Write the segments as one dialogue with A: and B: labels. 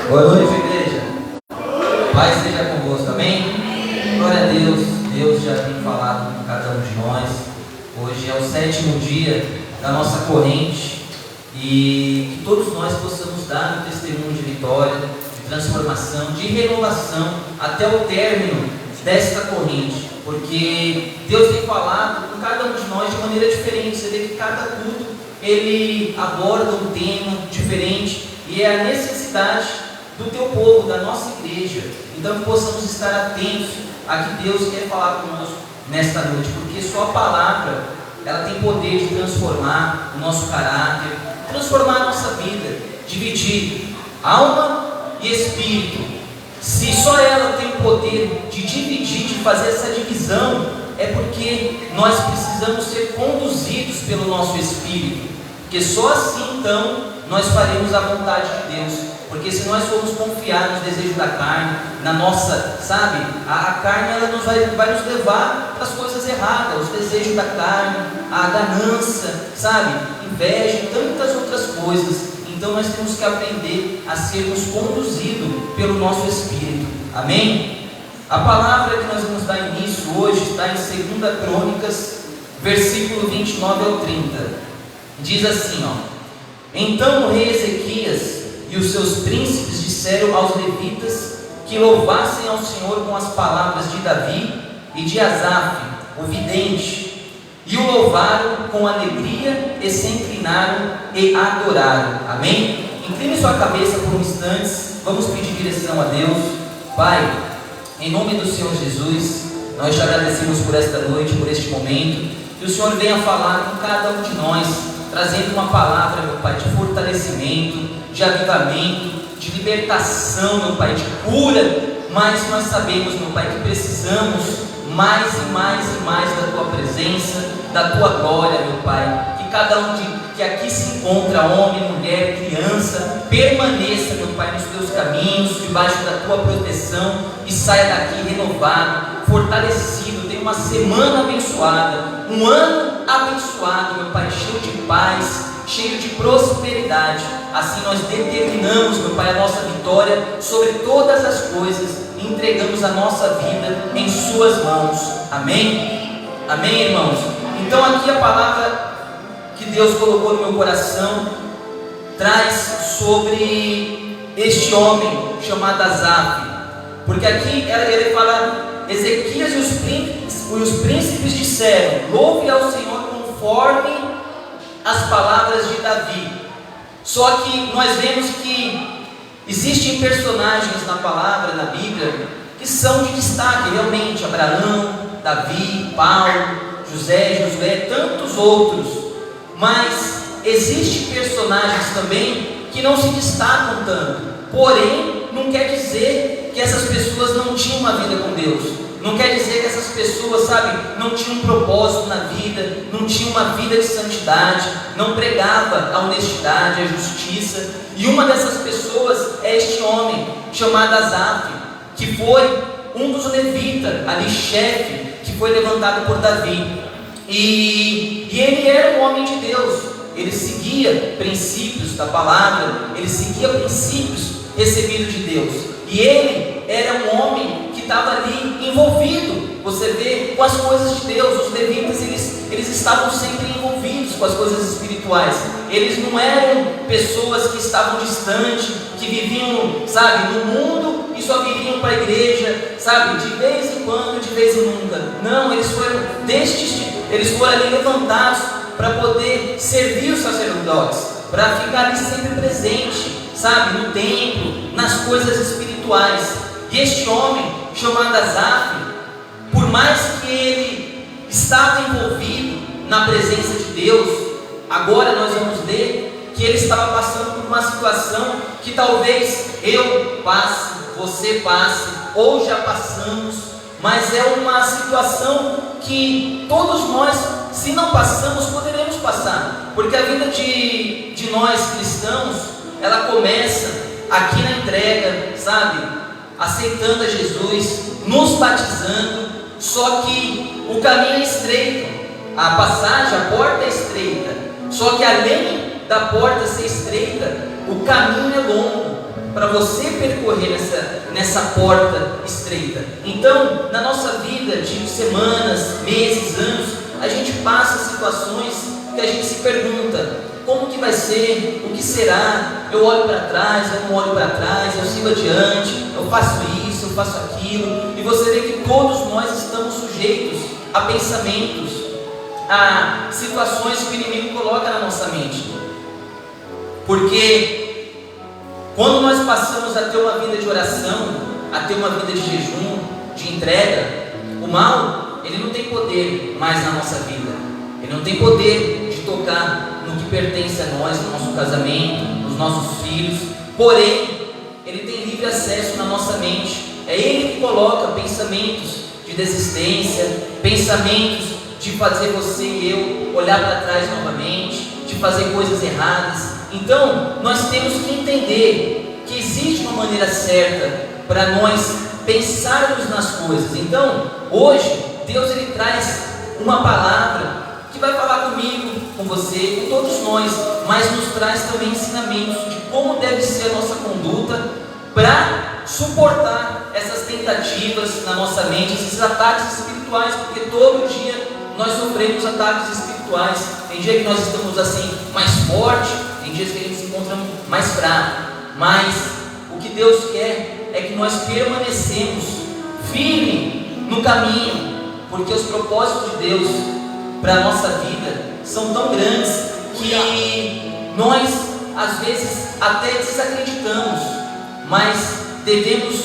A: Boa noite, igreja. Paz seja convosco, amém? Glória a Deus. Deus já tem falado com cada um de nós. Hoje é o 7º dia da nossa corrente e que todos nós possamos dar um testemunho de vitória, de transformação, de renovação até o término desta corrente, porque Deus tem falado com cada um de nós de maneira diferente. Você vê que cada culto ele aborda um tema diferente e é a necessidade do teu povo, da nossa igreja. Então que possamos estar atentos a que Deus quer falar conosco nesta noite, porque só a palavra ela tem poder de transformar o nosso caráter, transformar a nossa vida, dividir alma e espírito. Se só ela tem o poder de dividir, de fazer essa divisão, é porque nós precisamos ser conduzidos pelo nosso espírito, porque só assim então nós faremos a vontade de Deus. Porque se nós formos confiar nos desejos da carne, na nossa, sabe, a carne ela vai nos levar para as coisas erradas, os desejos da carne, a ganância, sabe, inveja e tantas outras coisas. Então nós temos que aprender a sermos conduzidos pelo nosso Espírito, amém? A palavra que nós vamos dar início hoje está em 2 Crônicas, versículo 29 ao 30, diz assim, Então o rei Ezequias e os seus príncipes disseram aos levitas que louvassem ao Senhor com as palavras de Davi e de Asaf, o vidente, e o louvaram com alegria e se inclinaram e adoraram, amém? Incline sua cabeça por um instante, vamos pedir direção a Deus. Pai, em nome do Senhor Jesus, nós te agradecemos por esta noite, por este momento, que o Senhor venha falar com cada um de nós, trazendo uma palavra, meu Pai, de fortalecimento, de avivamento, de libertação, meu Pai, de cura. Mas nós sabemos, meu Pai, que precisamos mais e mais e mais da Tua presença, da Tua glória, meu Pai. Que cada um que aqui se encontra, homem, mulher, criança, permaneça, meu Pai, nos Teus caminhos, debaixo da Tua proteção e saia daqui renovado, fortalecido, tenha uma semana abençoada, um ano abençoado, meu Pai, cheio de paz, cheio de prosperidade. Assim nós determinamos, meu Pai, a nossa vitória sobre todas as coisas e entregamos a nossa vida em Suas mãos, amém? Amém, irmãos? Então aqui a palavra que Deus colocou no meu coração traz sobre este homem chamado Asaf, porque aqui ele fala, Ezequias e os príncipes disseram, louve ao Senhor conforme as palavras de Davi. Só que nós vemos que existem personagens na palavra, na Bíblia, que são de destaque, realmente, Abraão, Davi, Paulo, José, Josué, tantos outros. Mas existem personagens também que não se destacam tanto. Porém, não quer dizer que essas pessoas não tinham uma vida com Deus. Não quer dizer que essas pessoas, sabe, não tinham um propósito na vida, não tinham uma vida de santidade, não pregava a honestidade, a justiça. E uma dessas pessoas é este homem chamado Asaf, que foi um dos levitas, ali chefe, que foi levantado por Davi. E ele era um homem de Deus, ele seguia princípios da palavra, ele seguia princípios recebidos de Deus. E ele era um homem que estava ali envolvido, você vê, com as coisas de Deus. Os levitas, eles estavam sempre envolvidos com as coisas espirituais. Eles não eram pessoas que estavam distantes, que viviam, sabe, no mundo e só viviam para a igreja, sabe, de vez em quando, de vez em nunca. Não, eles foram ali levantados para poder servir os sacerdotes, para ficar ali sempre presente, sabe, no templo, nas coisas espirituais. E este homem, chamado Asaf, por mais que ele estava envolvido na presença de Deus, agora nós vamos ver que ele estava passando por uma situação que talvez eu passe, você passe, ou já passamos, mas é uma situação que todos nós, se não passamos, poderemos passar, porque a vida de nós cristãos, ela começa aqui na entrega, sabe, aceitando a Jesus, nos batizando. Só que o caminho é estreito, a passagem, a porta é estreita. Só que além da porta ser estreita, o caminho é longo. para você percorrer nessa porta estreita. Então, na nossa vida de semanas, meses, anos, a gente passa situações que a gente se pergunta: como que vai ser? O que será? Eu olho para trás, eu não olho para trás, eu sigo adiante, eu faço isso, eu faço aquilo. E você vê que todos nós estamos sujeitos a pensamentos, a situações que o inimigo coloca na nossa mente. Porque quando nós passamos a ter uma vida de oração, a ter uma vida de jejum, de entrega, o mal, ele não tem poder mais na nossa vida. Ele não tem poder de tocar no que pertence a nós, no nosso casamento, nos nossos filhos. Porém, ele tem livre acesso na nossa mente. É ele que coloca pensamentos de desistência, pensamentos de fazer você e eu olhar para trás novamente, de fazer coisas erradas. Então, nós temos que entender que existe uma maneira certa para nós pensarmos nas coisas. Então, hoje, Deus ele traz uma palavra que vai falar comigo, com você, com todos nós, mas nos traz também ensinamentos de como deve ser a nossa conduta para suportar essas tentativas na nossa mente, esses ataques espirituais, porque todo dia nós sofremos ataques espirituais. Tem dia que nós estamos assim mais forte, tem dias que a gente se encontra mais fraco, mas o que Deus quer é que nós permanecemos firmes no caminho, porque os propósitos de Deus para a nossa vida são tão grandes que nós às vezes até desacreditamos, mas devemos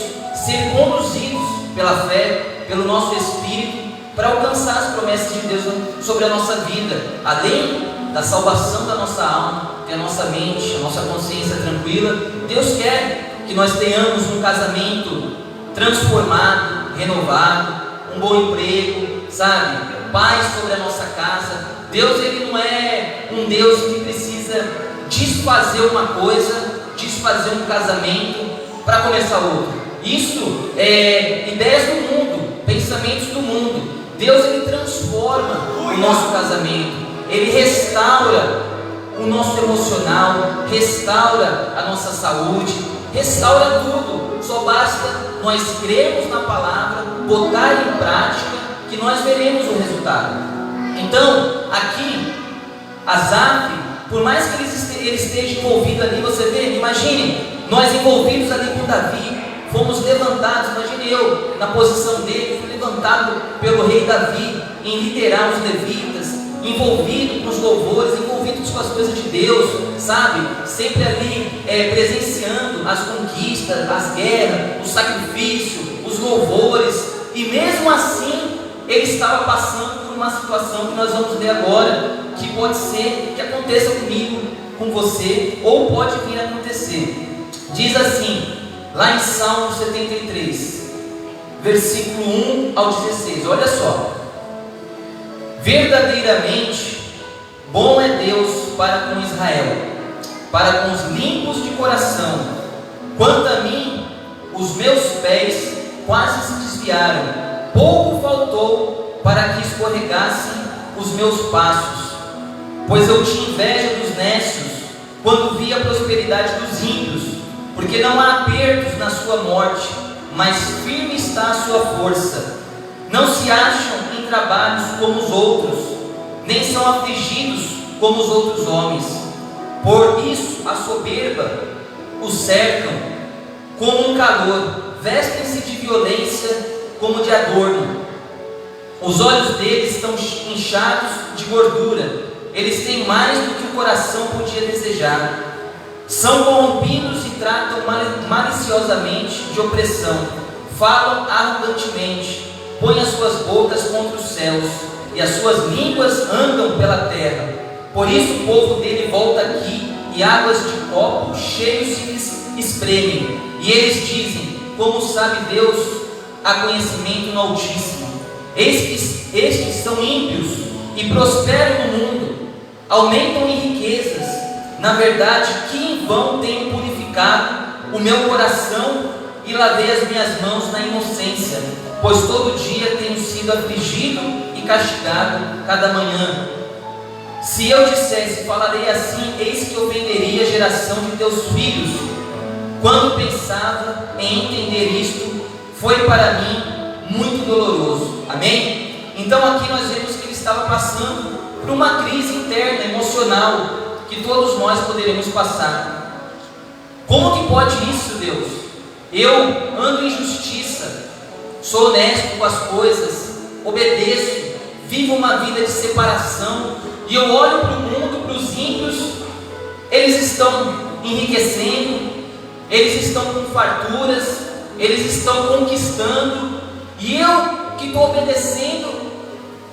A: ser conduzidos pela fé, pelo nosso Espírito, para alcançar as promessas de Deus sobre a nossa vida. Além da salvação da nossa alma, ter a nossa mente, a nossa consciência tranquila, Deus quer que nós tenhamos um casamento transformado, renovado, um bom emprego, sabe? Paz sobre a nossa casa. Deus ele não é um Deus que precisa desfazer uma coisa, desfazer um casamento para começar outro. Isso é ideias do mundo, pensamentos do mundo. Deus ele transforma o nosso casamento, ele restaura o nosso emocional, restaura a nossa saúde, restaura tudo. Só basta nós crermos na palavra, botar em prática, que nós veremos o resultado. Então, aqui, Asaf, por mais que ele esteja envolvido ali, você vê, imagine, nós envolvidos ali com Davi, fomos levantados, imagine eu, na posição dele, fui levantado pelo rei Davi, em liderar os levitas, envolvido com os louvores, envolvidos com as coisas de Deus, sabe? Sempre ali presenciando as conquistas, as guerras, o sacrifício, os louvores, e mesmo assim, ele estava passando por uma situação que nós vamos ver agora, que pode ser que aconteça comigo, com você, ou pode vir a acontecer. Diz assim, lá em Salmo 73, versículo 1 ao 16, olha só: verdadeiramente bom é Deus para com Israel, para com os limpos de coração. Quanto a mim, os meus pés quase se desviaram, pouco faltou para que escorregassem os meus passos, pois eu tinha inveja dos nécios quando vi a prosperidade dos ímpios, porque não há apertos na sua morte, mas firme está a sua força. Não se acham em trabalhos como os outros, nem são afligidos como os outros homens. Por isso a soberba os cercam como um calor, vestem-se de violência como de adorno. Os olhos deles estão inchados de gordura, eles têm mais do que o coração podia desejar. São corrompidos e tratam maliciosamente de opressão, falam arrogantemente, põem as suas bocas contra os céus, e as suas línguas andam pela terra. Por isso o povo dele volta aqui, e águas de copo cheios se lhes espremem. E eles dizem: como sabe Deus, há conhecimento no Altíssimo. Estes são ímpios e prosperam no mundo, aumentam em riquezas. Na verdade, que em vão tenho purificado o meu coração e lavei as minhas mãos na inocência, pois todo dia tenho sido afligido e castigado cada manhã. Se eu dissesse, falarei assim, eis que ofenderia a geração de teus filhos. quando pensava em entender isto, foi para mim muito doloroso. Amém? Então aqui nós vemos que ele estava passando por uma crise interna, emocional, que todos nós poderemos passar. Como que pode isso, Deus? Eu ando em justiça, sou honesto com as coisas, obedeço, vivo uma vida de separação, e eu olho para o mundo, para os ímpios, eles estão enriquecendo, eles estão com farturas, eles estão conquistando, e eu que estou obedecendo,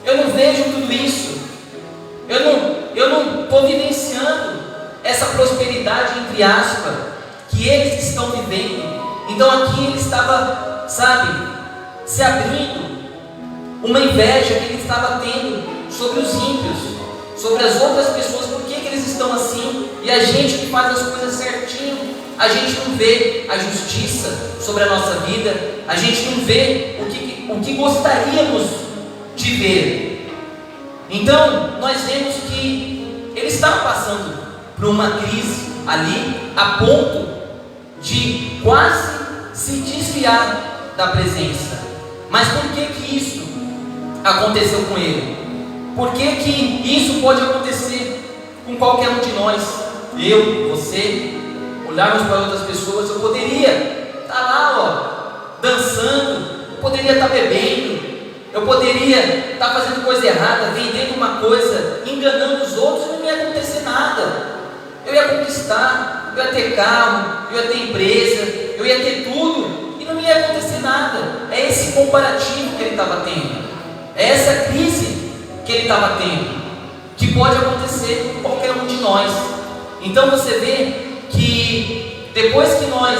A: eu não vejo tudo isso, eu não estou vivenciando essa prosperidade, entre aspas, que eles estão vivendo. Então aqui ele estava, se abrindo uma inveja que ele estava tendo sobre os ímpios, sobre as outras pessoas. Por que eles estão assim? E a gente que faz as coisas certinho, a gente não vê a justiça sobre a nossa vida, a gente não vê o que gostaríamos de ver. Então nós vemos que ele estava passando por uma crise ali, a ponto de quase se desviar da presença. Mas por que isso aconteceu com ele? Por que isso pode acontecer com qualquer um de nós? Eu, você, olharmos para outras pessoas. Eu poderia estar lá, dançando, eu poderia estar bebendo, eu poderia estar fazendo coisa errada, vendendo uma coisa, enganando os outros, e não ia acontecer nada. Eu ia conquistar, eu ia ter carro, eu ia ter empresa, eu ia ter tudo, e não ia acontecer nada. É esse comparativo que ele estava tendo, é essa crise que ele estava tendo, que pode acontecer com qualquer um de nós. Então você vê que depois que nós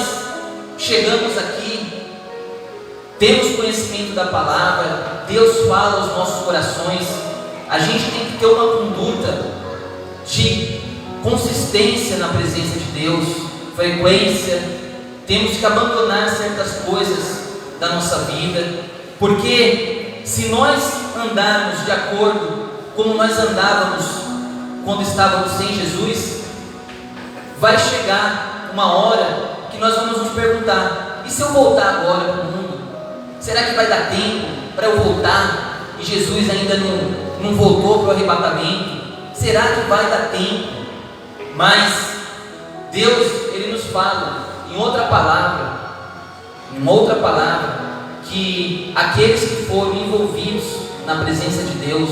A: chegamos aqui, temos conhecimento da palavra, Deus fala aos nossos corações, a gente tem que ter uma conduta de consistência na presença de Deus, frequência. Temos que abandonar certas coisas da nossa vida, porque se nós andarmos de acordo como nós andávamos quando estávamos sem Jesus, vai chegar uma hora que nós vamos nos perguntar: e se eu voltar agora para o mundo? Será que vai dar tempo para eu voltar e Jesus ainda não voltou para o arrebatamento? Será que vai dar tempo? Mas Deus, Ele nos fala em outra palavra, que aqueles que foram envolvidos na presença de Deus,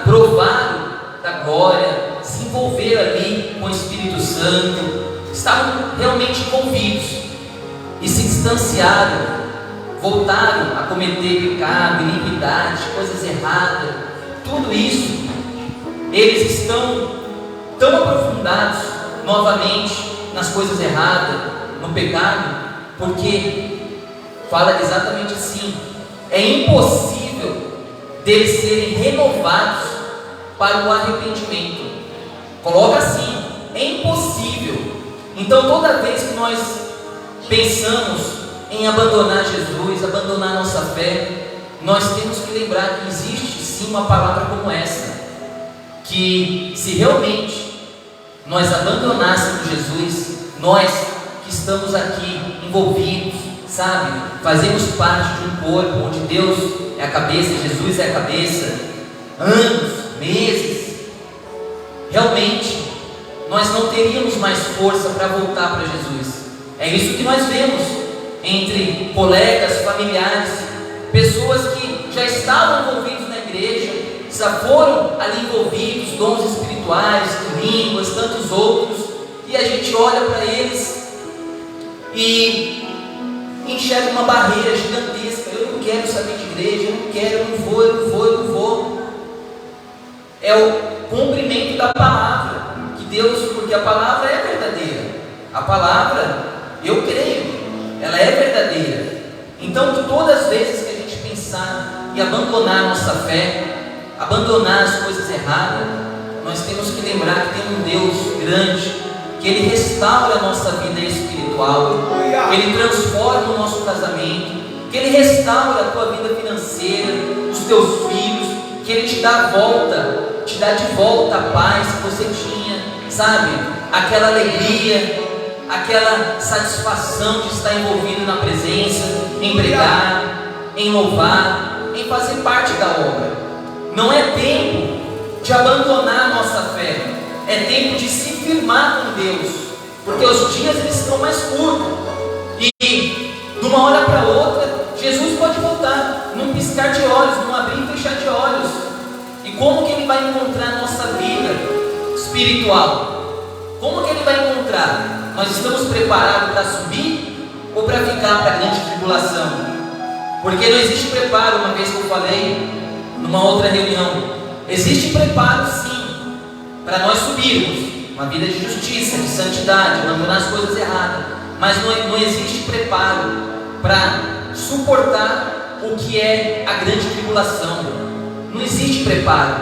A: provaram da glória, se envolveram ali com o Espírito Santo, estavam realmente envolvidos e se distanciaram, voltaram a cometer pecado, iniquidade, coisas erradas. Tudo isso, eles estão tão aprofundados novamente nas coisas erradas, no pecado, porque fala exatamente assim: é impossível deles serem renovados para o arrependimento. Coloca assim: é impossível. Então toda vez que nós pensamos em abandonar Jesus, abandonar nossa fé, nós temos que lembrar que existe sim uma palavra como essa, que se realmente nós abandonássemos Jesus, nós que estamos aqui envolvidos, fazemos parte de um corpo onde Deus é a cabeça, Jesus é a cabeça, anos, meses, realmente nós não teríamos mais força para voltar para Jesus. É isso que nós vemos entre colegas, familiares, pessoas que já estavam envolvidos na igreja, já foram ali envolvidos, dons espirituais, línguas, tantos outros, e a gente olha para eles e enxerga uma barreira gigantesca. Eu não quero saber de igreja, eu não quero, eu não vou. É o cumprimento da palavra, que Deus, porque a palavra é verdadeira, a palavra, eu creio, ela é verdadeira. Então que todas as vezes que a gente pensar em abandonar a nossa fé, abandonar as coisas erradas, nós temos que lembrar que tem um Deus grande, que Ele restaura a nossa vida espiritual, que Ele transforma o nosso casamento, que Ele restaura a tua vida financeira, os teus filhos, que Ele te dá de volta a paz que você tinha, aquela alegria, aquela satisfação de estar envolvido na presença, em pregar, em louvar, em fazer parte da obra. Não é tempo de abandonar a nossa fé, é tempo de se firmar com Deus, porque os dias eles estão mais curtos, e de uma hora para outra, Jesus pode voltar, num piscar de olhos, num abrir e fechar de olhos. E como que Ele vai encontrar a nossa vida espiritual? Como que Ele vai encontrar? Nós estamos preparados para subir ou para ficar para a grande tribulação? Porque não existe preparo, uma vez que eu falei numa outra reunião, existe preparo sim, para nós subirmos, uma vida de justiça, de santidade, não abandonar as coisas erradas, mas não existe preparo para suportar o que é a grande tribulação. Não existe preparo,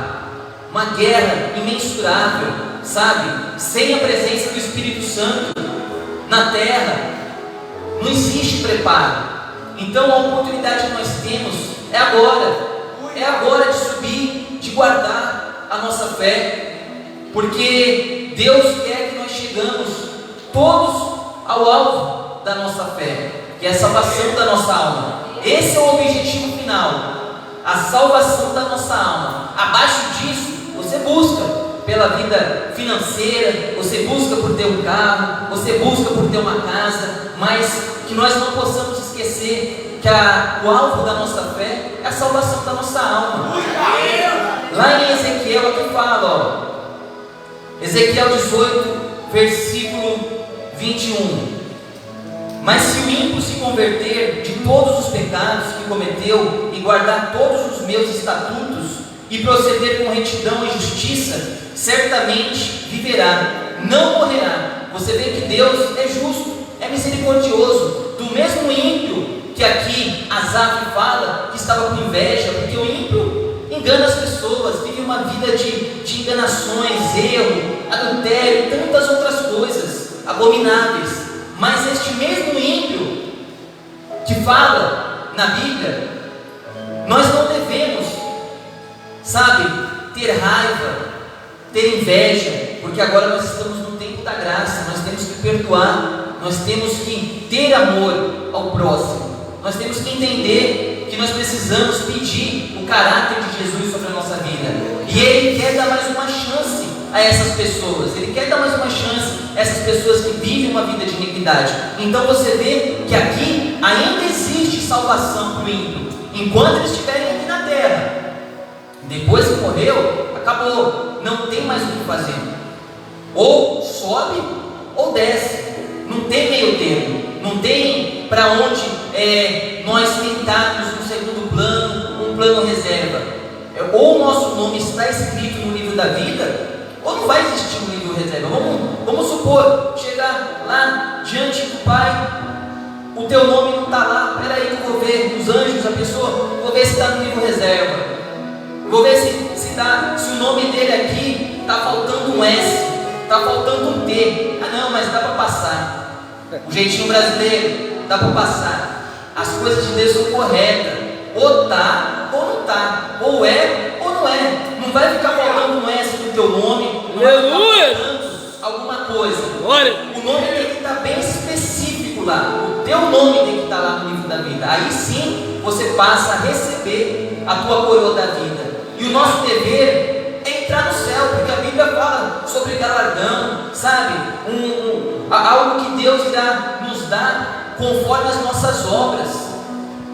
A: uma guerra imensurável, sabe? Sem a presença do Espírito Santo na terra, não existe preparo. Então a oportunidade que nós temos é agora de subir, de guardar a nossa fé, porque Deus quer que nós chegamos todos ao alvo da nossa fé, que é a salvação da nossa alma. Esse é o objetivo final, a salvação da nossa alma. Abaixo disso, você busca pela vida financeira, você busca por ter um carro, você busca por ter uma casa, mas que nós não possamos esquecer que o alvo da nossa fé é a salvação da nossa alma. Lá em Ezequiel aqui fala, Ezequiel 18, versículo 21. Mas se o ímpio se converter de todos os pecados que cometeu e guardar todos os meus estatutos e proceder com retidão e justiça, certamente viverá, não morrerá. Você vê que Deus é justo, é misericordioso. Do mesmo ímpio que aqui Asaf fala que estava com inveja, porque o ímpio engana as pessoas, vive uma vida de enganações, erro, adultério, tantas outras coisas abomináveis. Mas este mesmo ímpio que fala na Bíblia, nós não devemos, sabe, ter raiva, ter inveja, porque agora nós estamos no tempo da graça, nós temos que perdoar, nós temos que ter amor ao próximo, nós temos que entender que nós precisamos pedir o caráter de Jesus sobre a nossa vida, e Ele quer dar mais uma chance a essas pessoas, Ele quer dar mais uma chance a essas pessoas que vivem uma vida de iniquidade. Então você vê que aqui ainda existe salvação para o ímpio, enquanto eles estiverem aqui na terra. Depois que morreu, acabou, não tem mais o que fazer, ou sobe ou desce, não tem meio termo, não tem para onde nós tentarmos no segundo plano, um plano reserva. Ou o nosso nome está escrito no livro da vida, ou não vai existir um livro reserva. Vamos supor, chegar lá diante do Pai, o teu nome não está lá. Espera aí que eu vou ver os anjos, a pessoa, vou ver se está no livro reserva, vou ver se o nome dele aqui está faltando um S, está faltando um T. Ah não, mas dá para passar, o jeitinho brasileiro, dá para passar. As coisas de Deus são corretas, ou tá ou não tá, ou é ou não é. Não vai ficar faltando um S no teu nome, não vai ficar faltando alguma coisa. O nome tem que estar bem específico lá, o teu nome tem que estar lá no livro da vida. Aí sim você passa a receber a tua coroa da vida. E o nosso dever é entrar no céu, porque a Bíblia fala sobre galardão, sabe? Algo que Deus irá nos dar conforme as nossas obras,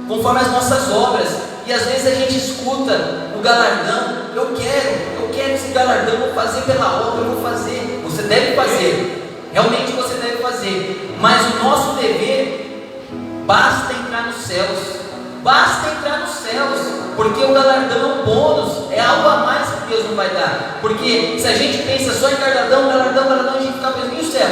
A: conforme as nossas obras. E às vezes a gente escuta o galardão, eu quero esse galardão, vou fazer pela obra, eu vou fazer. Você deve fazer, realmente você deve fazer, mas o nosso dever, basta entrar nos céus, basta entrar nos céus, porque o galardão é um bônus, é algo a mais que Deus não vai dar. Porque se a gente pensa só em galardão, a gente fica pensando, e o céu?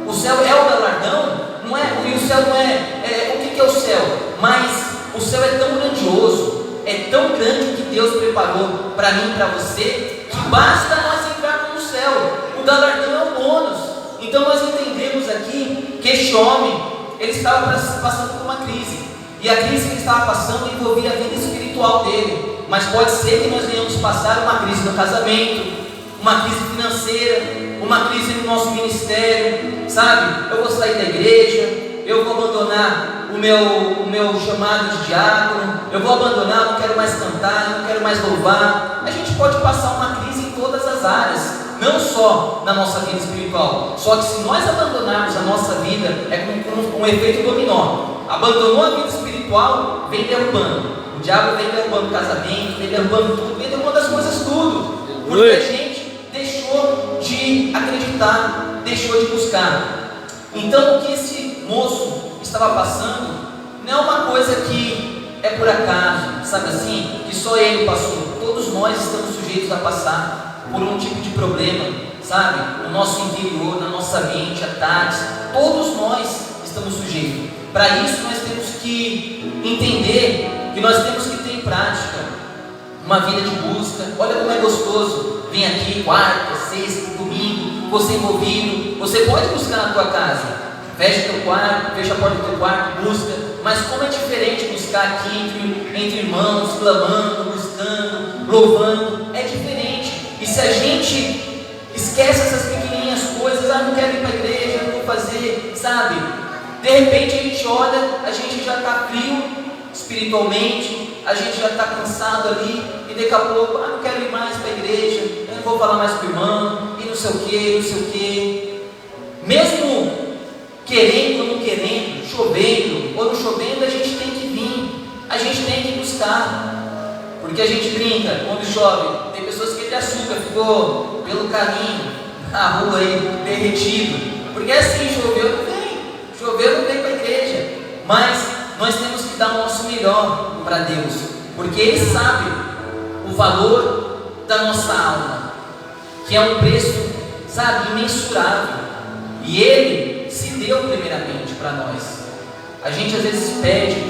A: O céu é o galardão? Não é? E o céu não é, o que é o céu? Mas o céu é tão grandioso, é tão grande que Deus preparou para mim e para você, que basta nós entrarmos no céu. O galardão é um bônus. Então nós entendemos aqui que este homem, ele estava passando por uma crise, e a crise que ele estava passando envolvia a vida espiritual dele. Mas pode ser que nós venhamos passar uma crise no casamento, uma crise financeira, uma crise no nosso ministério, sabe? Eu vou sair da igreja, eu vou abandonar o meu chamado de diácono, eu vou abandonar, não quero mais cantar, não quero mais louvar. A gente pode passar uma crise em todas as áreas, não só na nossa vida espiritual. Só que se nós abandonarmos a nossa vida, é como um efeito dominó. Abandonou a vida espiritual, vem derrubando. O diabo vem derrubando o casamento, vem derrubando tudo, vem derrubando as coisas tudo. Porque a gente deixou de acreditar, deixou de buscar. Então o que esse moço estava passando não é uma coisa que é por acaso, sabe assim, que só ele passou. Todos nós estamos sujeitos a passar por um tipo de problema, sabe, no nosso interior, na nossa mente, ataques. Todos nós estamos sujeitos. Para isso nós temos que entender que nós temos que ter em prática uma vida de busca. Olha como é gostoso, vem aqui quarta, sexta, domingo, você envolvido. Você pode buscar na tua casa, fecha teu quarto, fecha a porta do teu quarto, busca. Mas como é diferente buscar aqui entre irmãos, clamando, buscando, louvando, é diferente. E se a gente esquece essas pequenininhas coisas, não quero ir para a igreja, não vou fazer, sabe? De repente a gente olha, a gente já está frio espiritualmente, a gente já está cansado ali, e daqui a pouco, não quero ir mais para a igreja, eu não vou falar mais com o irmão, e não sei o que, não sei o que. Mesmo querendo ou não querendo, chovendo ou não chovendo, a gente tem que vir, a gente tem que buscar, porque a gente brinca, quando chove, tem pessoas que de açúcar ficou pelo caminho, na rua aí, derretido, porque assim, choveu não vem para a igreja, mas nós temos que dar o nosso melhor para Deus, porque Ele sabe o valor da nossa alma, que é um preço, sabe, imensurável, e Ele se deu primeiramente para nós. A gente às vezes pede,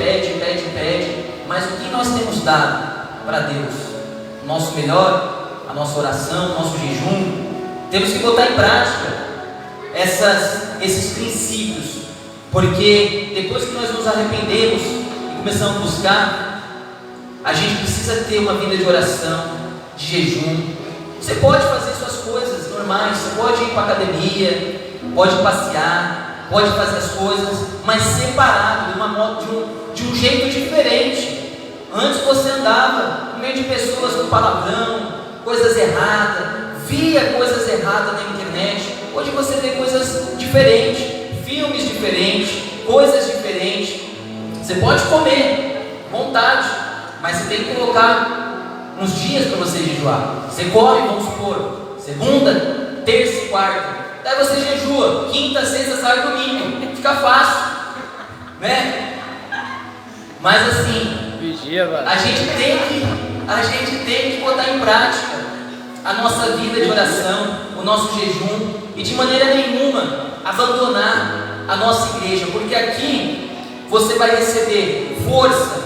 A: mas o que nós temos dado para Deus? O nosso melhor, a nossa oração, o nosso jejum. Temos que botar em prática esses princípios, porque depois que nós nos arrependemos e começamos a buscar, a gente precisa ter uma vida de oração, de jejum. Você pode fazer suas coisas normais, você pode ir para a academia, pode passear, pode fazer as coisas, mas separado, de um jeito diferente. Antes você andava no meio de pessoas com palavrão, coisas erradas, via coisas erradas na internet. Hoje você vê coisas diferentes, filmes diferentes, coisas diferentes. Você pode comer, vontade, mas você tem que colocar uns dias para você jejuar. Você come, vamos supor, segunda, terça e quarta. Daí você jejua, quinta, sexta, sábado, domingo. Fica fácil, né? Mas assim, a gente tem que botar em prática a nossa vida de oração, o nosso jejum, e de maneira nenhuma abandonar a nossa igreja, porque aqui você vai receber força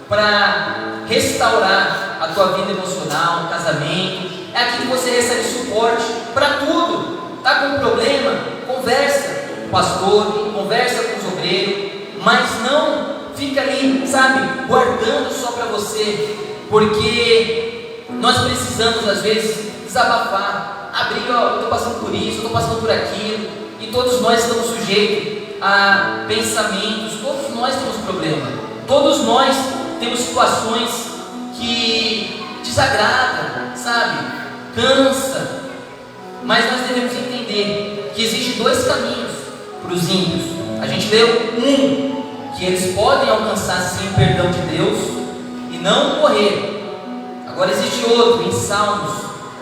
A: para restaurar a tua vida emocional, casamento. É aqui que você recebe suporte para tudo. Está com um problema? Conversa com o pastor, conversa com os obreiros, mas não fica ali, sabe, guardando só para você, porque nós precisamos às vezes desabafar, abrir, eu estou passando por isso, eu estou passando por aquilo, e todos nós estamos sujeitos a pensamentos, todos nós temos problema, todos nós temos situações que desagradam, sabe, cansa, mas nós devemos entender que existem dois caminhos para os ímpios. A gente leu que eles podem alcançar sim o perdão de Deus e não morrer. Agora existe outro, em Salmos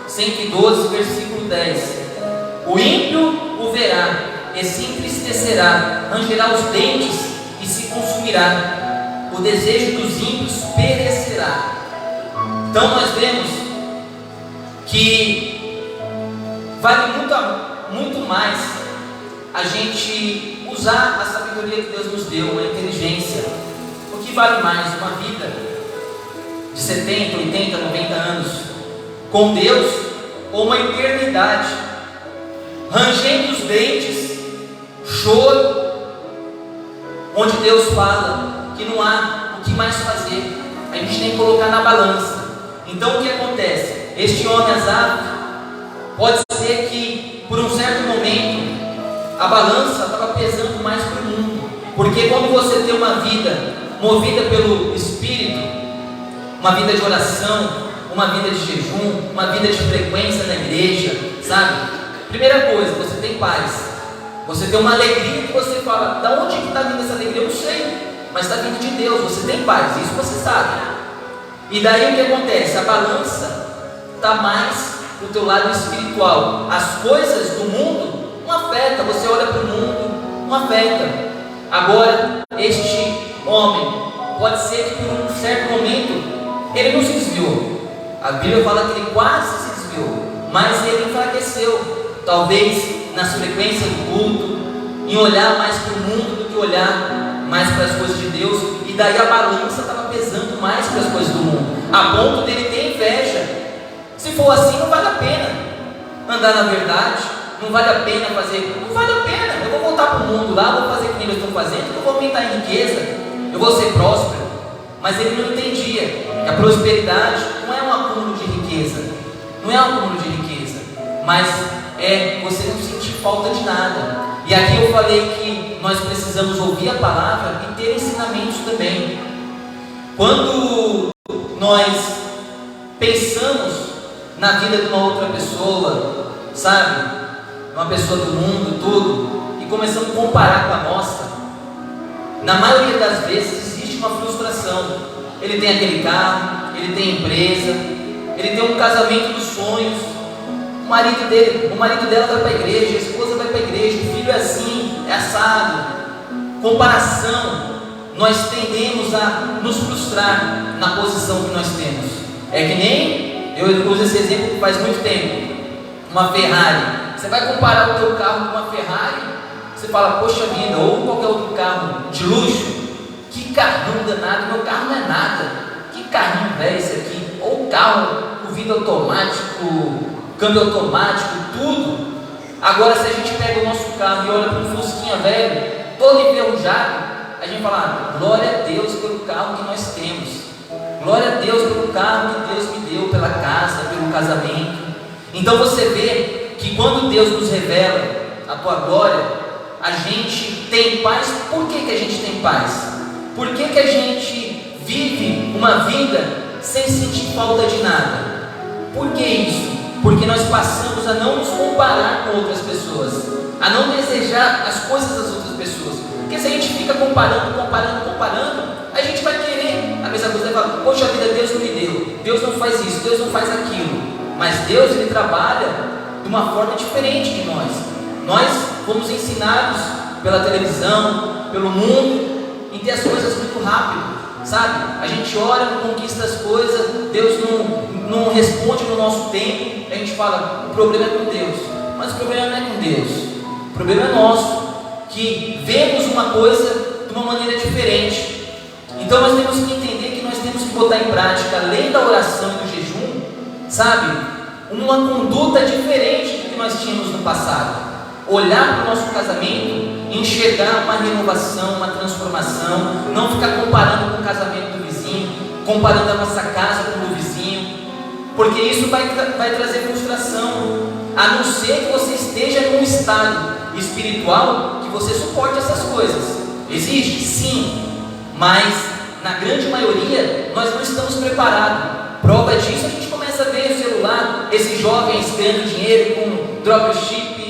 A: 112, versículo 10. O ímpio o verá e se entristecerá, rangerá os dentes e se consumirá. O desejo dos ímpios perecerá. Então nós vemos que vale muito mais a gente usar a sabedoria que Deus nos deu, a inteligência. O que vale mais? Uma vida de 70, 80, 90 anos com Deus, ou uma eternidade rangendo os dentes, choro, onde Deus fala que não há o que mais fazer? A gente tem que colocar na balança. Então o que acontece? Este homem Asaf, Pode ser que por um certo momento a balança estava pesando mais para o mundo, porque quando você tem uma vida movida pelo Espírito, uma vida de oração, uma vida de jejum, uma vida de frequência na igreja, sabe? Primeira coisa, você tem paz, você tem uma alegria que você fala, da onde que está vindo essa alegria? Eu não sei, mas está vindo de Deus, você tem paz, isso você sabe. E daí o que acontece? A balança está mais para o teu lado espiritual. As coisas do mundo não afetam, você olha para o mundo, não afeta. Agora, este homem, pode ser que por um certo momento, ele não se desviou. A Bíblia fala que ele quase se desviou, mas ele enfraqueceu. Talvez na frequência do culto, em olhar mais para o mundo do que olhar mais para as coisas de Deus. E daí a balança estava pesando mais para as coisas do mundo, a ponto dele ter inveja. Se for assim, não vale a pena andar na verdade, não vale a pena fazer, não vale a pena, eu vou voltar para o mundo lá, vou fazer o que eles estão fazendo, eu vou aumentar em riqueza, eu vou ser próspero. Mas ele não entendia que a prosperidade não é um acúmulo de riqueza, não é um acúmulo de riqueza, mas é você não sentir falta de nada. E aqui eu falei que nós precisamos ouvir a palavra e ter ensinamentos também. Quando nós pensamos na vida de uma outra pessoa, sabe? Uma pessoa do mundo, tudo, e começamos a comparar com a nossa, na maioria das vezes existe uma frustração. Ele tem aquele carro, ele tem empresa, ele tem um casamento dos sonhos, o marido dela vai para a igreja, a esposa vai para a igreja, o filho é assim, é assado. Comparação, nós tendemos a nos frustrar na posição que nós temos. É que nem, eu uso esse exemplo faz muito tempo, uma Ferrari. Você vai comparar o teu carro com uma Ferrari, você fala, poxa vida, ou qualquer outro carro de luxo, que carrão danado, meu carro não é nada, que carrinho velho esse aqui, ou carro com vidro automático, câmbio automático, tudo. Agora se a gente pega o nosso carro e olha para um Fusquinha velho, todo enferrujado, a gente fala, glória a Deus pelo carro que nós temos, glória a Deus pelo carro que Deus me deu, pela casa, pelo casamento. Então você vê que quando Deus nos revela a tua glória, a gente tem paz. Por que a gente tem paz? Por que a gente vive uma vida sem sentir falta de nada? Por que isso? Porque nós passamos a não nos comparar com outras pessoas, a não desejar as coisas das outras pessoas. Porque se a gente fica comparando, a gente vai querer a mesma coisa, vai falar, poxa vida, Deus não me deu, Deus não faz isso, Deus não faz aquilo. Mas Deus, Ele trabalha de uma forma diferente de nós. Nós fomos ensinados pela televisão, pelo mundo, em ter as coisas muito rápido, sabe? A gente ora, não conquista as coisas, Deus não responde no nosso tempo, a gente fala, o problema é com Deus. Mas o problema não é com Deus, o problema é nosso, que vemos uma coisa de uma maneira diferente. Então nós temos que entender que nós temos que botar em prática, além da oração e do jejum, sabe, uma conduta diferente do que nós tínhamos no passado. Olhar para o nosso casamento, enxergar uma renovação, uma transformação, não ficar comparando com o casamento do vizinho, comparando a nossa casa com o do vizinho, porque isso vai trazer frustração, a não ser que você esteja num estado espiritual que você suporte essas coisas. Existe? Sim, mas na grande maioria nós não estamos preparados. Prova disso, a gente começa a ver o celular, esses jovens ganhando dinheiro com dropship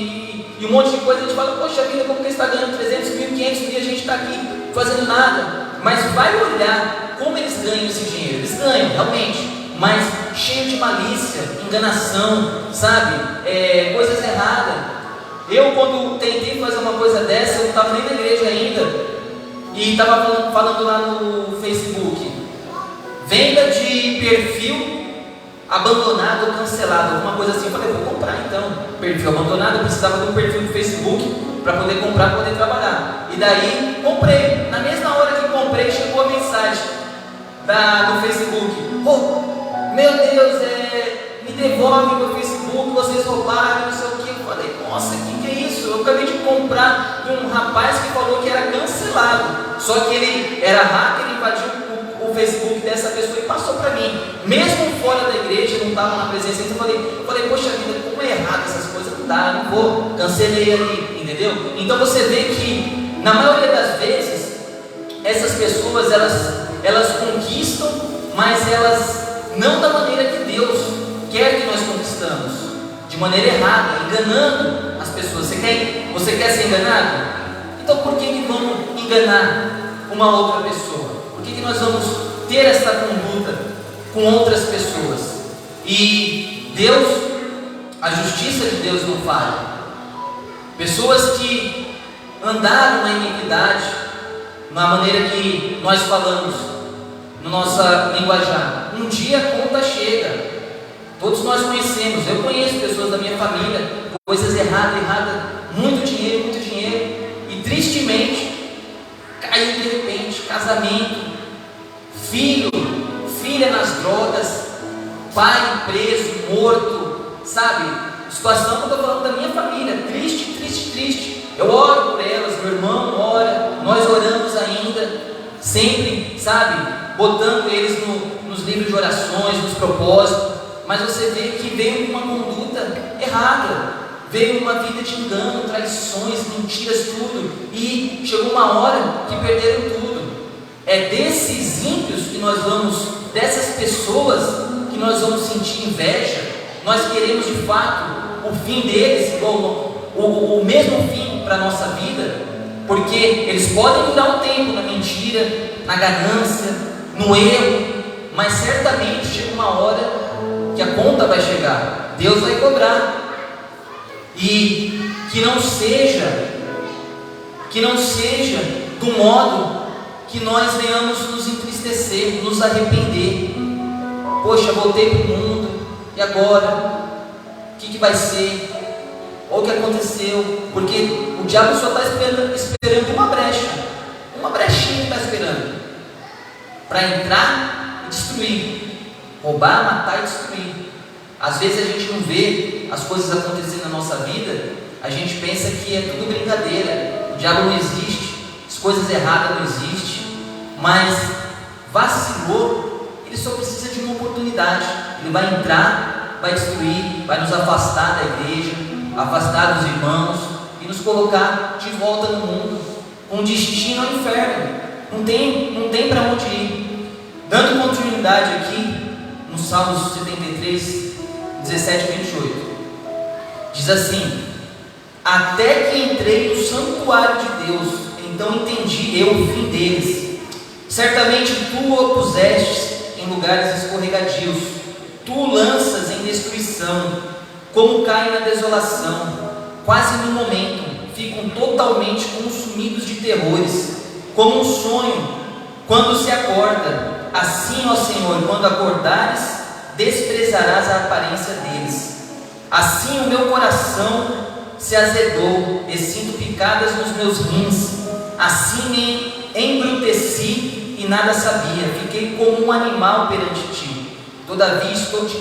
A: e um monte de coisa. A gente fala, poxa vida, como que ele está ganhando 300 mil, 500 mil, a gente está aqui fazendo nada. Mas vai olhar como eles ganham esse dinheiro. Eles ganham, realmente, mas cheio de malícia, enganação, sabe? Coisas erradas. Eu, quando tentei fazer uma coisa dessa, eu não estava nem na igreja ainda, e estava falando lá no Facebook, venda de perfil abandonado ou cancelado, alguma coisa assim. Eu falei, vou comprar então, perfil abandonado. Eu precisava de um perfil no Facebook para poder comprar, para poder trabalhar. E daí comprei. Na mesma hora que comprei, chegou a mensagem do Facebook: oh, meu Deus, me devolve meu Facebook, vocês roubaram, não sei o que. Eu falei, nossa, o que é isso? Eu acabei de comprar de um rapaz que falou que era cancelado, só que ele era hacker, invadiu o Facebook dessa pessoa e passou para mim, mesmo fora da igreja, não estava na presença. Então eu falei, poxa vida, como é errado dá, não vou, cancelei ali, entendeu? Então você vê que na maioria das vezes essas pessoas elas conquistam, mas elas não da maneira que Deus quer que nós conquistamos, de maneira errada, enganando as pessoas. Você quer ser enganado? Então por que vamos enganar uma outra pessoa? Por que nós vamos ter essa conduta com outras pessoas? E Deus, a justiça de Deus não falha. Pessoas que andaram na iniquidade, na maneira que nós falamos, na nossa linguajar, um dia a conta chega. Todos nós conhecemos, eu conheço pessoas da minha família, coisas erradas, muito dinheiro, e tristemente caiu de repente, casamento, filha nas drogas, pai preso, morto, sabe? Situação que eu estou falando da minha família, triste. Eu oro por elas, meu irmão ora, nós oramos ainda, sempre, sabe? Botando eles nos livros de orações, nos propósitos, mas você vê que veio uma conduta errada, veio uma vida de engano, traições, mentiras, tudo, e chegou uma hora que perderam tudo. É desses ímpios que nós vamos, dessas pessoas que nós vamos sentir inveja. Nós queremos de fato o fim deles, o mesmo fim para a nossa vida, porque eles podem durar um tempo na mentira, na ganância, no erro, mas certamente chega uma hora que a conta vai chegar, Deus vai cobrar. E que não seja do modo que nós venhamos nos entristecer, nos arrepender. Poxa, voltei para o mundo, e agora? O que vai ser? Ou o que aconteceu? Porque o diabo só está esperando uma brechinha está esperando para entrar e destruir, roubar, matar e destruir. Às vezes a gente não vê as coisas acontecendo na nossa vida, a gente pensa que é tudo brincadeira, o diabo não existe, as coisas erradas não existem, mas vacilou, ele só precisa de uma oportunidade. Ele vai entrar, vai destruir, vai nos afastar da igreja, afastar dos irmãos e nos colocar de volta no mundo, com destino ao inferno. Não tem para onde ir. Dando continuidade aqui no Salmos 73, 17 e 28, diz assim: até que entrei no santuário de Deus, então entendi eu o fim deles. Certamente tu o pusestes em lugares escorregadios, tu o lanças em destruição, como cai na desolação. Quase no momento ficam totalmente consumidos de terrores, como um sonho quando se acorda. Assim, ó Senhor, quando acordares, desprezarás a aparência deles. Assim o meu coração se azedou, e sinto picadas nos meus rins. Assim me embruteci e nada sabia, fiquei como um animal perante ti. Todavia estou de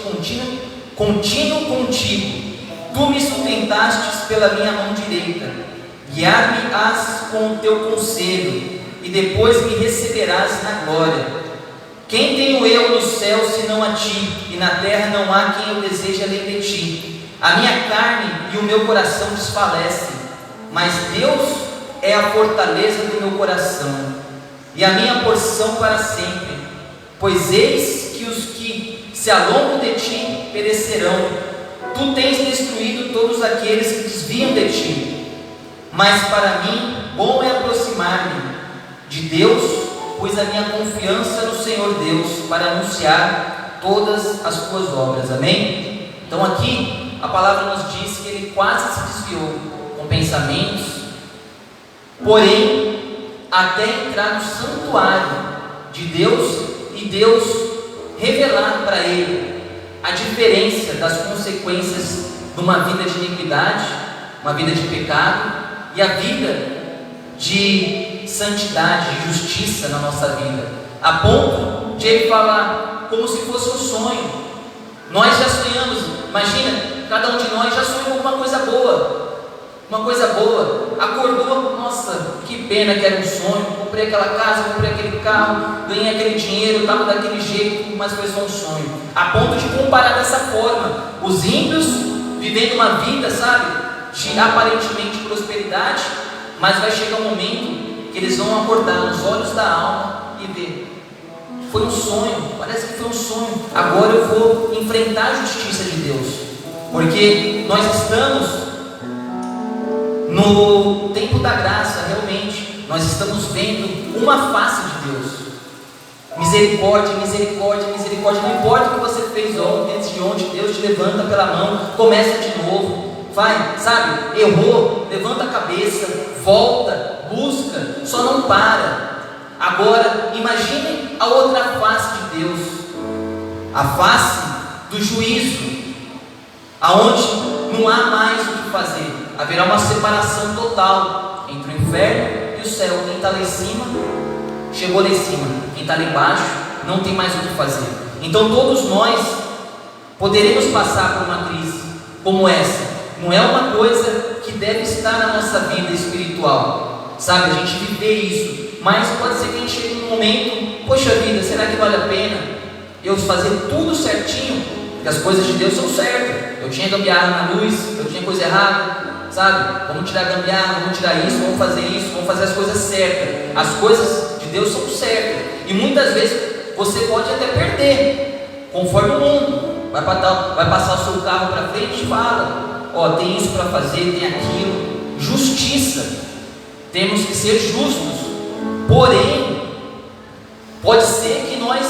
A: contínuo contigo. Tu me sustentastes pela minha mão direita. Guiar-me-ás com o teu conselho, e depois me receberás na glória. Quem tenho eu no céu senão a ti, e na terra não há quem eu deseje além de ti. A minha carne e o meu coração desfalecem, mas Deus é a fortaleza do meu coração, e a minha porção para sempre. Pois eis que os que se alongam de ti perecerão. Tu tens destruído todos aqueles que desviam de ti. Mas para mim, bom é aproximar-me de Deus, pois a minha confiança no Senhor Deus, para anunciar todas as tuas obras. Amém? Então aqui a palavra nos diz que ele quase se desviou com pensamentos, porém até entrar no santuário de Deus e Deus revelar para ele a diferença das consequências de uma vida de iniquidade, uma vida de pecado, e a vida de santidade, de justiça na nossa vida, a ponto de ele falar como se fosse um sonho. Nós já sonhamos, imagina, cada um de nós já sonhou alguma coisa boa, acordou, nossa, que pena que era um sonho, comprei aquela casa, comprei aquele carro, ganhei aquele dinheiro, estava daquele jeito, mas foi só um sonho, a ponto de comparar dessa forma os ímpios vivendo uma vida, sabe, de aparentemente prosperidade, mas vai chegar um momento que eles vão acordar nos olhos da alma e ver: foi um sonho, parece que foi um sonho, agora eu vou enfrentar a justiça de Deus, porque nós estamos no tempo da graça. Realmente nós estamos vendo uma face de Deus. Misericórdia, misericórdia, misericórdia. Não importa o que você fez ontem, antes de ontem, Deus te levanta pela mão, começa de novo, vai, sabe, errou, levanta a cabeça, volta, busca, só não para. Agora, imagine a outra face de Deus, a face do juízo, aonde não há mais o que fazer. Haverá uma separação total entre o inferno e o céu. Quem está lá em cima, chegou lá em cima. Quem está lá embaixo, não tem mais o que fazer. Então todos nós poderemos passar por uma crise como essa. Não é uma coisa que deve estar na nossa vida espiritual, sabe, a gente viver isso. Mas pode ser que a gente chegue num momento: poxa vida, será que vale a pena eu fazer tudo certinho? Porque as coisas de Deus são certas. Eu tinha gambiarra na luz, eu tinha coisa errada, sabe? Vamos tirar gambiarra, vamos tirar isso, vamos fazer as coisas certas. As coisas de Deus são certas. E muitas vezes você pode até perder, conforme o mundo vai passar o seu carro para frente e fala: ó, tem isso para fazer, tem aquilo. Justiça, temos que ser justos. Porém, pode ser que nós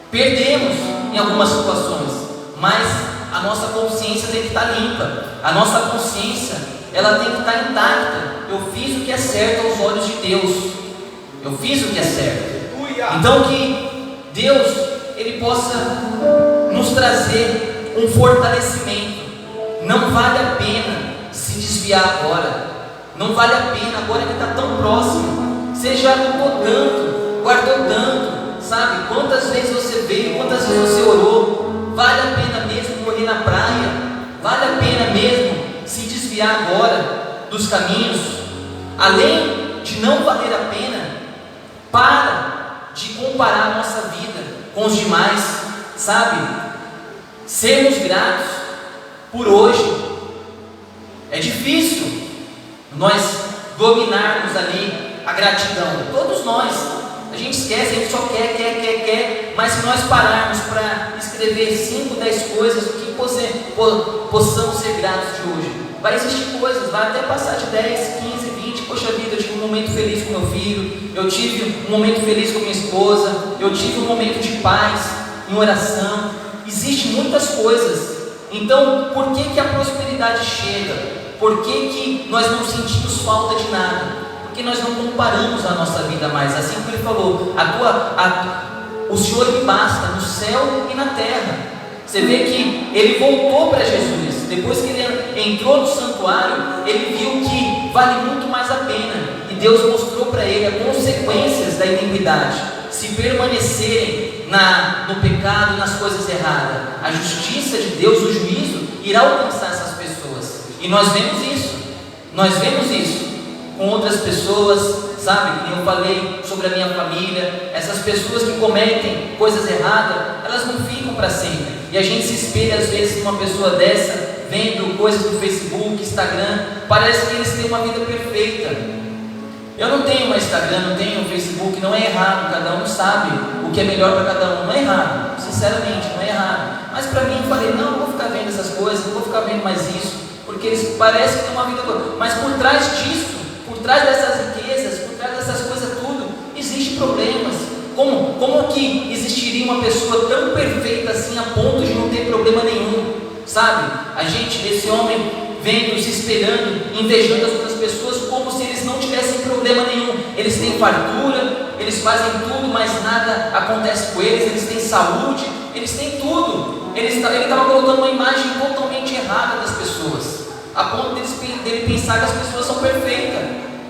A: perdemos em algumas situações, mas a nossa consciência tem que estar limpa. A nossa consciência, ela tem que estar intacta. Eu fiz o que é certo aos olhos de Deus. Eu fiz o que é certo. Então que Deus, Ele possa nos trazer um fortalecimento. Não vale a pena se desviar agora. Não vale a pena agora que está tão próximo. Você já lutou tanto, guardou tanto, sabe? Quantas vezes você veio, quantas vezes você orou. Vale a pena mesmo morrer na praia? Vale a pena mesmo se desviar agora dos caminhos? Além de não valer a pena, para de comparar a nossa vida com os demais, sabe? Sermos gratos por hoje. É difícil nós dominarmos ali a gratidão. Todos nós, a gente esquece, a gente só quer, mas se nós pararmos para escrever 5, 10 coisas do que possamos ser gratos de hoje, vai existir coisas, vai até passar de 10, 15, 20, poxa vida, eu tive um momento feliz com meu filho, eu tive um momento feliz com minha esposa, eu tive um momento de paz, em oração. Existem muitas coisas. Então, por que a prosperidade chega? Por que nós não sentimos falta de nada? Porque nós não comparamos a nossa vida mais. Assim como Ele falou: o Senhor me basta no céu e na terra. Você vê que Ele voltou para Jesus. Depois que Ele entrou no santuário, Ele viu que vale muito mais a pena. E Deus mostrou para Ele as consequências da iniquidade. Se permanecerem no pecado, nas coisas erradas, a justiça de Deus, o juízo, irá alcançar essas pessoas. E nós vemos isso. Nós vemos isso com outras pessoas, sabe? Como eu falei sobre a minha família. Essas pessoas que cometem coisas erradas, elas não ficam para sempre. E a gente se espelha às vezes numa pessoa dessa, vendo coisas no Facebook, Instagram. Parece que eles têm uma vida perfeita. Eu não tenho um Instagram, não tenho um Facebook. Não é errado, cada um sabe o que é melhor para cada um. Não é errado, sinceramente, não é errado. Mas para mim, eu falei: não vou ficar vendo essas coisas, não vou ficar vendo mais isso, porque eles parecem que têm uma vida boa. Mas por trás disso, por trás dessas riquezas, por trás dessas coisas tudo, existem problemas. Como que existiria uma pessoa tão perfeita assim, a ponto de não ter problema nenhum, sabe? A gente, esse homem, vendo, se espelhando, invejando as outras pessoas, como se eles não tivessem problema nenhum. Eles têm fartura, eles fazem tudo, mas nada acontece com eles. Eles têm saúde, eles têm tudo. Ele estava colocando uma imagem totalmente errada das pessoas, a ponto dele pensar que as pessoas são perfeitas.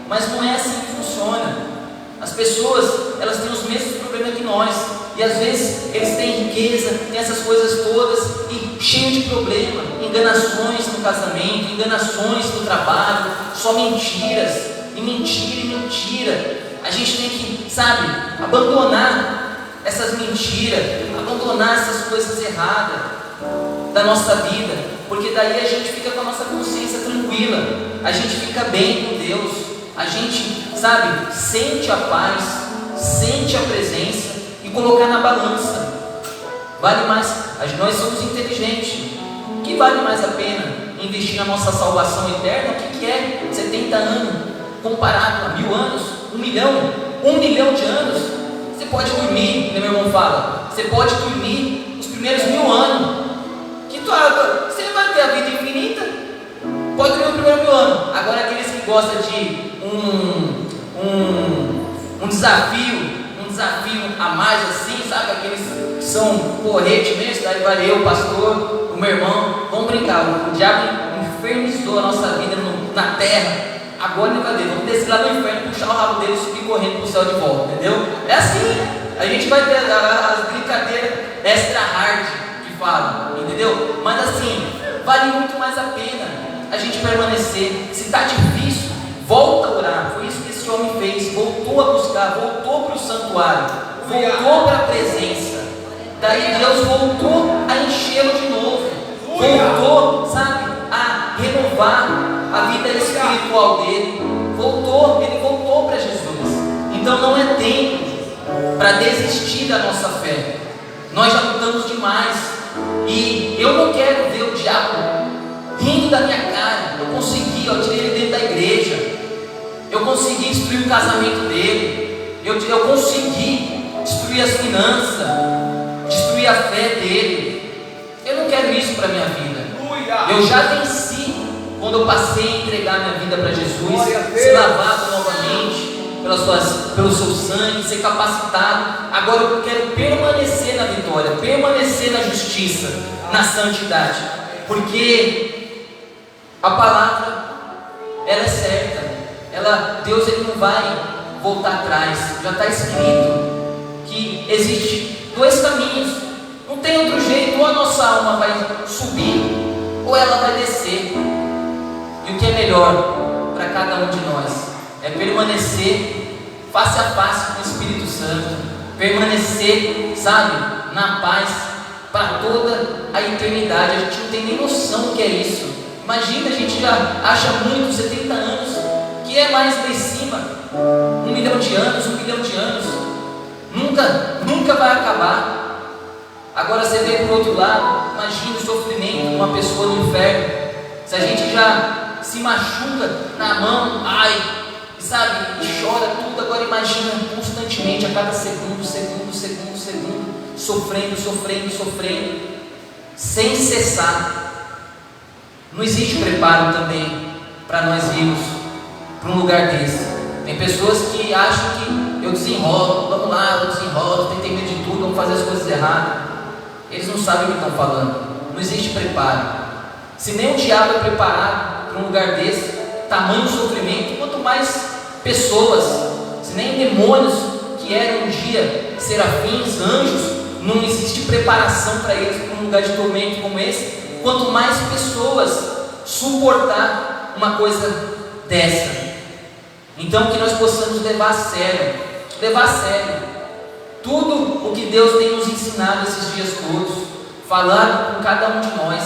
A: Mas não é assim que funciona. As pessoas, elas têm os mesmos problemas que nós, e às vezes eles têm riqueza, têm essas coisas todas, e cheio de problema, enganações no casamento, enganações no trabalho, só mentiras, e mentira. A gente tem que, sabe, abandonar essas mentiras, abandonar essas coisas erradas da nossa vida, porque daí a gente fica com a nossa consciência tranquila, a gente fica bem com Deus, a gente, sabe, sente a paz, sente a presença e colocar na balança. Vale mais, nós somos inteligentes, o que vale mais a pena? Investir na nossa salvação eterna? O que é 70 anos comparado a 1000 anos, 1 milhão de anos? Você pode dormir, meu irmão fala, você pode dormir os primeiros 1000 anos, que você vai ter a vida infinita, pode dormir os primeiros 1000 anos. Agora aqueles que gostam de um desafio a mais assim, sabe, aqueles que são porrete mesmo, daí vai eu, o pastor, o meu irmão, vamos brincar, o diabo infernizou a nossa vida na terra, agora ele vai ver, vamos descer lá no inferno, puxar o rabo dele e subir correndo para o céu de volta, entendeu? É assim, a gente vai ter as brincadeiras extra hard que falam, entendeu? Mas assim, vale muito mais a pena a gente permanecer. Se está difícil, volta a orar. Foi isso que esse homem fez, voltou a buscar, voltou para o santuário, voltou para a presença. Daí Deus voltou a enchê-lo de novo, voltou, sabe, a renovar a vida espiritual dele, ele voltou para Jesus. Então não é tempo para desistir da nossa fé. Nós já lutamos demais e eu não quero ver o diabo rindo da minha cara. Eu consegui, eu tirei ele dentro da igreja, eu consegui destruir o casamento dele, eu consegui destruir as finanças, destruir a fé dele. Eu não quero isso para a minha vida. Eu já venci quando eu passei a entregar minha vida para Jesus, ser lavado novamente pelo seu sangue, ser capacitado. Agora eu quero permanecer na vitória, permanecer na justiça, na santidade, porque a palavra, ela é certa. Deus ele não vai voltar atrás. Já está escrito que existe 2 caminhos, não tem outro jeito. Ou a nossa alma vai subir, ou ela vai descer. E o que é melhor para cada um de nós é permanecer face a face com o Espírito Santo, permanecer, sabe, na paz para toda a eternidade. A gente não tem nem noção do que é isso. Imagina, a gente já acha muito 70 anos, que é mais lá em cima, 1 milhão de anos, nunca vai acabar. Agora você vê por outro lado, imagina o sofrimento de uma pessoa no inferno. Se a gente já se machuca na mão, sabe, e chora tudo, agora imagina constantemente, a cada segundo, sofrendo, sem cessar. Não existe preparo também para nós irmos para um lugar desse. Tem pessoas que acham que eu desenrolo, vamos lá, eu desenrolo, tem medo de tudo, vamos fazer as coisas erradas. Eles não sabem o que estão falando. Não existe preparo. Se nem o diabo é preparado para um lugar desse, tamanho sofrimento, quanto mais pessoas, se nem demônios que eram um dia serafins, anjos, não existe preparação para eles para um lugar de tormento como esse, quanto mais pessoas suportar uma coisa dessa. Então que nós possamos levar a sério tudo o que Deus tem nos ensinado esses dias todos, falando com cada um de nós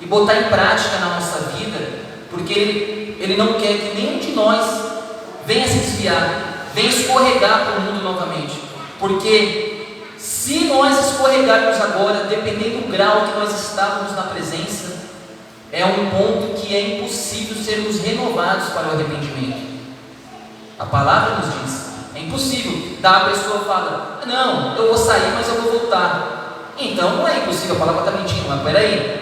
A: e botar em prática na nossa vida, porque Ele não quer que nenhum de nós venha se desviar, venha escorregar para o mundo novamente, porque se nós escorregarmos agora, dependendo do grau que nós estávamos na presença, é um ponto que é impossível sermos renovados para o arrependimento. A palavra nos diz, é impossível. A pessoa fala, não, eu vou sair, mas eu vou voltar. Então não é impossível, a palavra está mentindo. Mas peraí,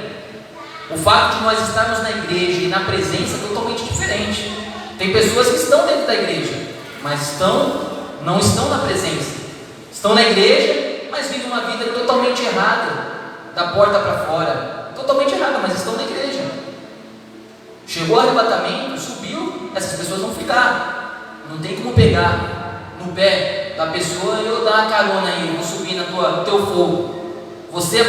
A: o fato de nós estarmos na igreja e na presença é totalmente diferente. Tem pessoas que estão dentro da igreja, mas não estão na presença. Estão na igreja, mas vivem uma vida totalmente errada, da porta para fora, totalmente errada, mas estão na igreja. Chegou o arrebatamento, subiu, essas pessoas vão ficar. Não tem como pegar no pé da pessoa e eu dar uma carona aí, vou subir no teu fogo. Você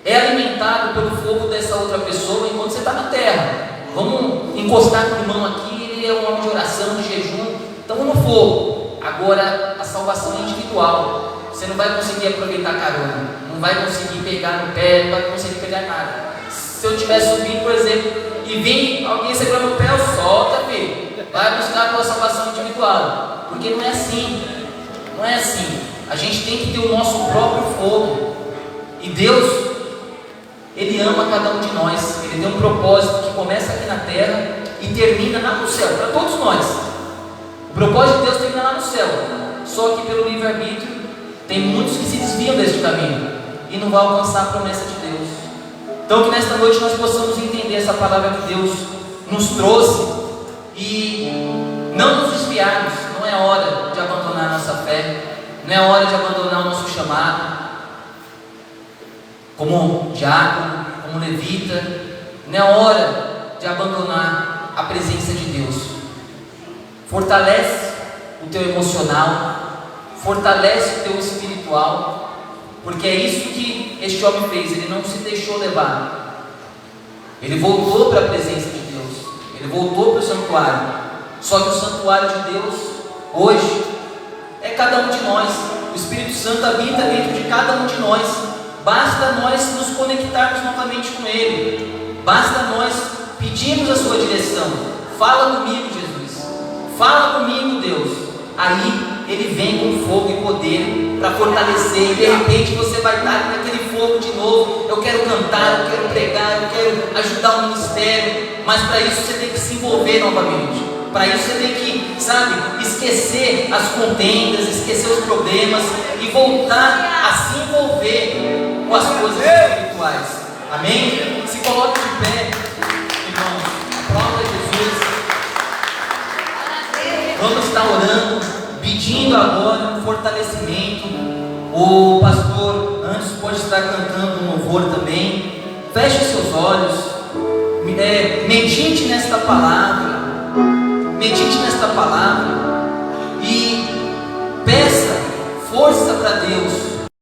A: é alimentado pelo fogo dessa outra pessoa enquanto você está na terra. Vamos encostar com o irmão aqui, ele é um homem de oração, de jejum, estamos no fogo. Agora a salvação é individual, você não vai conseguir aproveitar a carona, não vai conseguir pegar no pé, não vai conseguir pegar nada. Se eu estiver subindo, por exemplo, e vir alguém segurar meu pé, eu solta, filho. Vai buscar a tua salvação individual. Porque não é assim. Não é assim. A gente tem que ter o nosso próprio fogo. E Deus, Ele ama cada um de nós. Ele tem um propósito que começa aqui na terra e termina lá no céu, para todos nós. O propósito de Deus termina lá no céu. Só que pelo livre-arbítrio tem muitos que se desviam deste caminho e não vão alcançar a promessa de Deus. Então que nesta noite nós possamos entender essa palavra que Deus nos trouxe e não nos desviarmos. Não é hora de abandonar a nossa fé, não é hora de abandonar o nosso chamado como diácono, como levita. Não é hora de abandonar a presença de Deus. Fortalece o teu emocional, fortalece o teu espiritual, porque é isso que este homem fez. Ele não se deixou levar, ele voltou para a presença de Deus, ele voltou para o santuário. Só que o santuário de Deus hoje é cada um de nós. O Espírito Santo habita dentro de cada um de nós. Basta nós nos conectarmos novamente com Ele, basta nós pedirmos a sua direção. Fala comigo, Jesus, fala comigo, Deus. Aí Ele vem com fogo e poder para fortalecer, e de repente você vai estar naquele fogo de novo. Eu quero cantar, eu quero pregar, eu quero ajudar o ministério, mas para isso você tem que se envolver novamente. Para isso você tem que, esquecer as contendas, esquecer os problemas e voltar a se envolver com as coisas espirituais. Amém? Se coloque de pé, irmãos, aplauda Jesus. Vamos estar orando, pedindo agora um fortalecimento. O pastor antes pode estar cantando um louvor também. Feche seus olhos, medite nesta palavra. Medite nesta palavra e peça força para Deus.